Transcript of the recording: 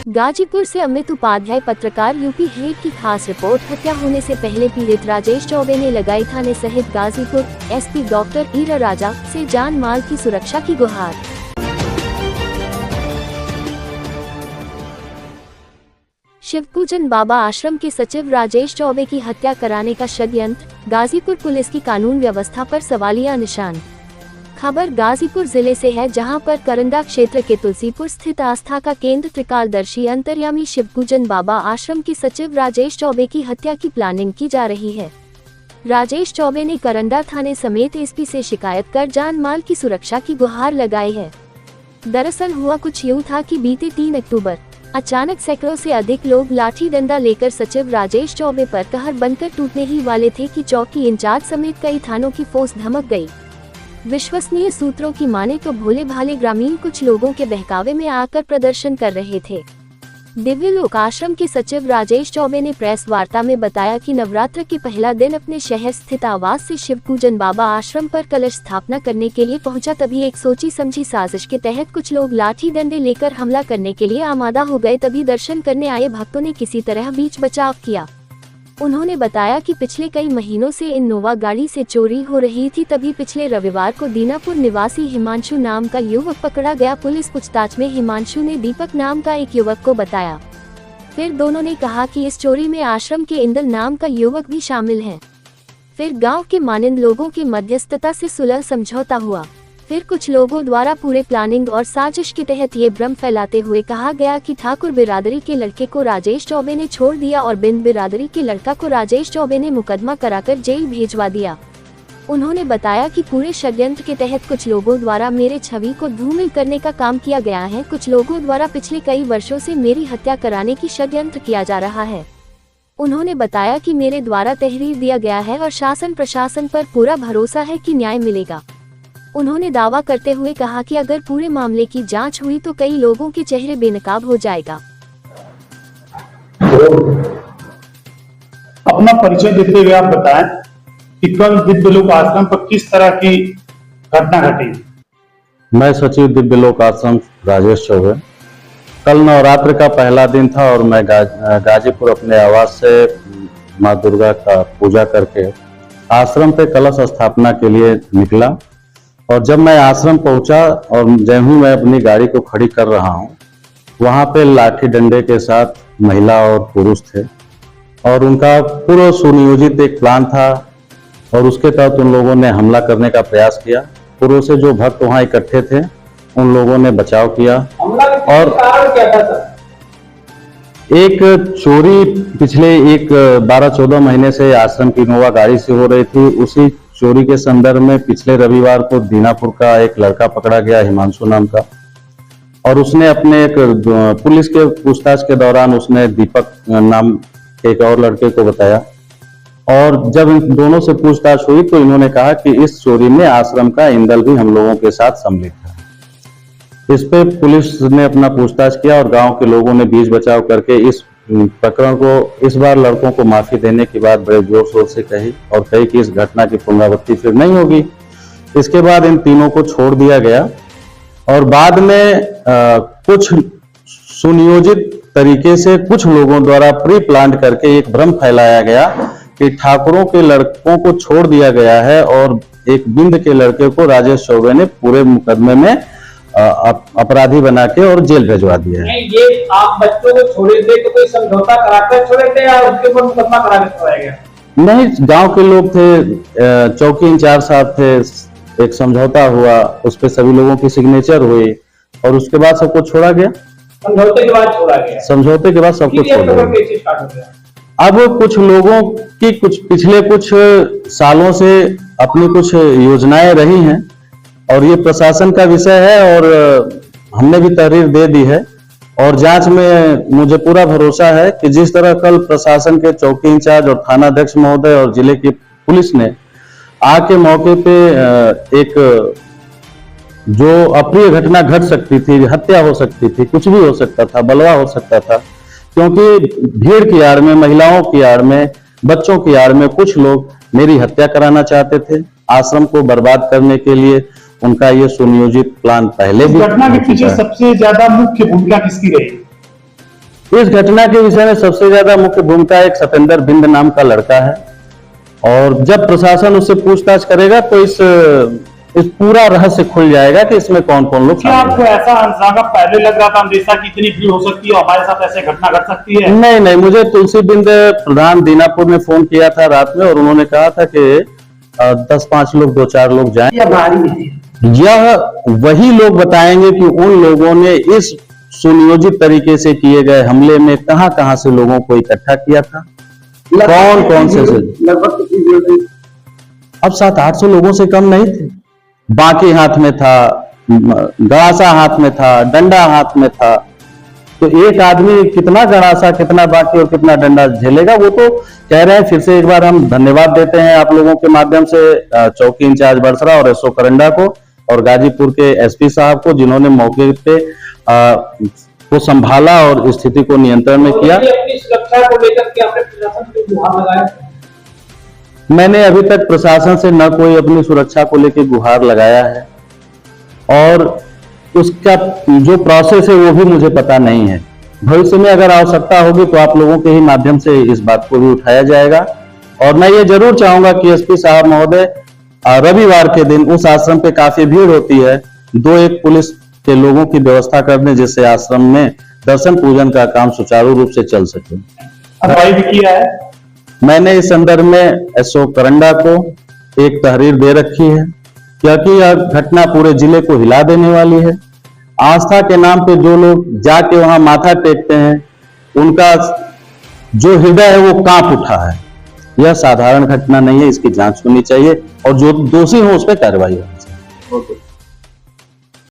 गाजीपुर से अमित उपाध्याय पत्रकार UP head की खास रिपोर्ट। हत्या होने से पहले पीड़ित राजेश चौबे ने लगाई थाने सहित गाजीपुर एसपी डॉक्टर ईरा राजा से जान माल की सुरक्षा की गुहार। शिवपूजन बाबा आश्रम के सचिव राजेश चौबे की हत्या कराने का षड्यंत्र, गाजीपुर पुलिस की कानून व्यवस्था पर सवालिया निशान। खबर गाजीपुर जिले से है, जहां पर करंदा क्षेत्र के तुलसीपुर स्थित आस्था का केंद्र त्रिकालदर्शी अंतर्यामी शिवपूजन बाबा आश्रम के सचिव राजेश चौबे की हत्या की प्लानिंग की जा रही है। राजेश चौबे ने करंदा थाने समेत एसपी से शिकायत कर जान माल की सुरक्षा की गुहार लगाई है। दरअसल हुआ कुछ यूं था कि बीते 3 अक्टूबर अचानक सैकड़ों से अधिक लोग लाठी डंडा लेकर सचिव राजेश चौबे पर कहर बनकर टूटने ही वाले थे कि चौकी इंचार्ज समेत कई थानों की फोर्स धमक गई। विश्वसनीय सूत्रों की माने तो भोले भाले ग्रामीण कुछ लोगों के बहकावे में आकर प्रदर्शन कर रहे थे। दिव्य लोक आश्रम के सचिव राजेश चौबे ने प्रेस वार्ता में बताया कि नवरात्र के पहला दिन अपने शहर स्थित आवास से शिवपूजन बाबा आश्रम पर कलश स्थापना करने के लिए पहुंचा। तभी एक सोची समझी साजिश के तहत कुछ लोग लाठी डंडे लेकर हमला करने के लिए आमादा हो गए। तभी दर्शन करने आए भक्तों ने किसी तरह बीच बचाव किया। उन्होंने बताया कि पिछले कई महीनों से इनोवा गाड़ी से चोरी हो रही थी। तभी पिछले रविवार को दीनापुर निवासी हिमांशु नाम का युवक पकड़ा गया। पुलिस पूछताछ में हिमांशु ने दीपक नाम का एक युवक को बताया। फिर दोनों ने कहा कि इस चोरी में आश्रम के इंदल नाम का युवक भी शामिल है। फिर गांव के मानिंद लोगों की मध्यस्थता से सुलह समझौता हुआ। फिर कुछ लोगों द्वारा पूरे प्लानिंग और साजिश के तहत ये भ्रम फैलाते हुए कहा गया कि ठाकुर बिरादरी के लड़के को राजेश चौबे ने छोड़ दिया और बिंद बिरादरी के लड़का को राजेश चौबे ने मुकदमा कराकर जेल भेजवा दिया। उन्होंने बताया कि पूरे षड्यंत्र के तहत कुछ लोगों द्वारा मेरे छवि को धूमिल करने का काम किया गया है। कुछ लोगों द्वारा पिछले कई वर्षों से मेरी हत्या कराने की षड्यंत्र किया जा रहा है। उन्होंने बताया कि मेरे द्वारा तहरीर दिया गया है और शासन प्रशासन पर पूरा भरोसा है कि न्याय मिलेगा। उन्होंने दावा करते हुए कहा कि अगर पूरे मामले की जांच हुई तो कई लोगों के चेहरे बेनकाब हो जाएगा। अपना परिचय देते हुए आप बताएं कि कल दिव्य लोक आश्रम पर किस तरह की घटना घटी। मैं सचिव दिव्य लोक आश्रम राजेश चौबे। कल नवरात्र का पहला दिन था और मैं गाजीपुर अपने आवास से माँ दुर्गा का पूजा करके आश्रम पे कलश स्थापना के लिए निकला। और जब मैं आश्रम पहुंचा और जब ही मैं अपनी गाड़ी को खड़ी कर रहा हूं, वहां पे लाठी डंडे के साथ महिला और पुरुष थे और उनका पूरा सुनियोजित एक प्लान था और उसके तहत उन लोगों ने हमला करने का प्रयास किया। पूर्व से जो भक्त वहां इकट्ठे थे उन लोगों ने बचाव किया। और क्या था? एक चोरी पिछले 12-14 महीने से आश्रम की इनोवा गाड़ी से हो रही थी। उसी चोरी के संदर्भ में पिछले रविवार को दीनापुर का एक लड़का पकड़ा गया, हिमांशु नाम का, और उसने अपने एक पुलिस के पूछताछ के दौरान उसने दीपक नाम के एक और लड़के को बताया। और जब इन दोनों से पूछताछ हुई तो इन्होंने कहा कि इस चोरी में आश्रम का इंदल भी हम लोगों के साथ सम्मिलित है। इस पे पुलिस ने अपना पूछताछ किया और गांव के लोगों ने बीच बचाव करके इस प्रकरण को इस बार लड़कों को माफी देने की बात बड़े जोर शोर से कही और कही कि इस घटना की पुनरावृत्ति फिर नहीं होगी। इसके बाद इन तीनों को छोड़ दिया गया और बाद में कुछ सुनियोजित तरीके से कुछ लोगों द्वारा प्री प्लान करके एक भ्रम फैलाया गया कि ठाकुरों के लड़कों को छोड़ दिया गया है और एक बिंद के लड़के को राजेश चौबे ने पूरे मुकदमे में अपराधी बना के और जेल भेजवा दिया है। ये आप बच्चों को छोड़े थे तो कोई समझौता कराकर छोड़े थे या उसके ऊपर मुकदमा करा के छोड़ा गया? नहीं, गांव के लोग थे, चौकी इंचार्ज साहब थे, एक समझौता हुआ, उस पे सभी लोगों की सिग्नेचर हुई और उसके बाद सबको छोड़ा गया। समझौते के बाद छोड़ा गया? समझौते के बाद सबको छोड़ा गया। अब कुछ लोगों की पिछले कुछ सालों से अपनी कुछ योजनाएं रही हैं और ये प्रशासन का विषय है और हमने भी तहरीर दे दी है और जांच में मुझे पूरा भरोसा है कि जिस तरह कल प्रशासन के चौकी इंचार्ज और थाना अध्यक्ष महोदय और जिले की पुलिस ने आके मौके पे एक जो अप्रिय घटना घट सकती थी, हत्या हो सकती थी, कुछ भी हो सकता था, बलवा हो सकता था, क्योंकि भीड़ की आड़ में, महिलाओं की आड़ में, बच्चों की आड़ में कुछ लोग मेरी हत्या कराना चाहते थे। आश्रम को बर्बाद करने के लिए उनका ये सुनियोजित प्लान पहले भी। घटना के पीछे सबसे ज्यादा मुख्य भूमिका किसकी रही? इस घटना के विषय में सबसे ज्यादा मुख्य भूमिका एक सतेंद्र बिंद नाम का लड़का है, और जब प्रशासन उससे पूछताछ करेगा तो इस पूरा रहस्य खुल जाएगा कि इसमें कौन कौन लोग क्या शामिल आपको हैं। ऐसा अंदाजा पहले लग रहा था अंदेशा की इतनी भीड़ हो सकती है, हमारे साथ ऐसे घटना घट सकती है? नहीं, मुझे तुलसी बिंद प्रधान दीनापुर ने फोन किया था रात में, और उन्होंने कहा था कि 10-5 लोग 2-4 लोग जाएं। यह वही लोग बताएंगे कि उन लोगों ने इस सुनियोजित तरीके से किए गए हमले में कहां से लोगों को इकट्ठा किया था, कौन से लगभग अब 700-800 लोगों से कम नहीं थे। बाकी हाथ में था, गड़ासा हाथ में था, डंडा हाथ में था, तो एक आदमी कितना गड़ासा, कितना बाकी और कितना डंडा झेलेगा? वो तो कह रहे हैं। फिर से एक बार हम धन्यवाद देते हैं आप लोगों के माध्यम से चौकी इंचार्ज बड़सरा और एसओ करंडा को, और गाजीपुर के एसपी साहब को, जिन्होंने मौके पे को संभाला और स्थिति को नियंत्रण में किया। अपनी सुरक्षा को लेकर के आपने प्रशासन को गुहार लगाया? मैंने अभी तक प्रशासन से न कोई अपनी सुरक्षा को लेकर गुहार लगाया है, और उसका जो प्रोसेस है वो भी मुझे पता नहीं है। भविष्य में अगर आवश्यकता होगी तो आप लोगों के ही माध्यम से इस बात को भी उठाया जाएगा। और मैं ये जरूर चाहूंगा कि एसपी साहब महोदय, रविवार के दिन उस आश्रम पे काफी भीड़ होती है, 2-1 पुलिस के लोगों की व्यवस्था कर दें, जिससे आश्रम में दर्शन पूजन का काम सुचारू रूप से चल सके। कार्रवाई भी किया है? मैंने इस संदर्भ में एसओ करंडा को एक तहरीर दे रखी है, क्योंकि यह घटना पूरे जिले को हिला देने वाली है। आस्था के नाम पे जो लोग जाके वहां माथा टेकते हैं, उनका जो हृदय है वो कांप उठा है। यह साधारण घटना नहीं है, इसकी जांच होनी चाहिए और जो दोषी हो उस पर कार्रवाई होनी चाहिए।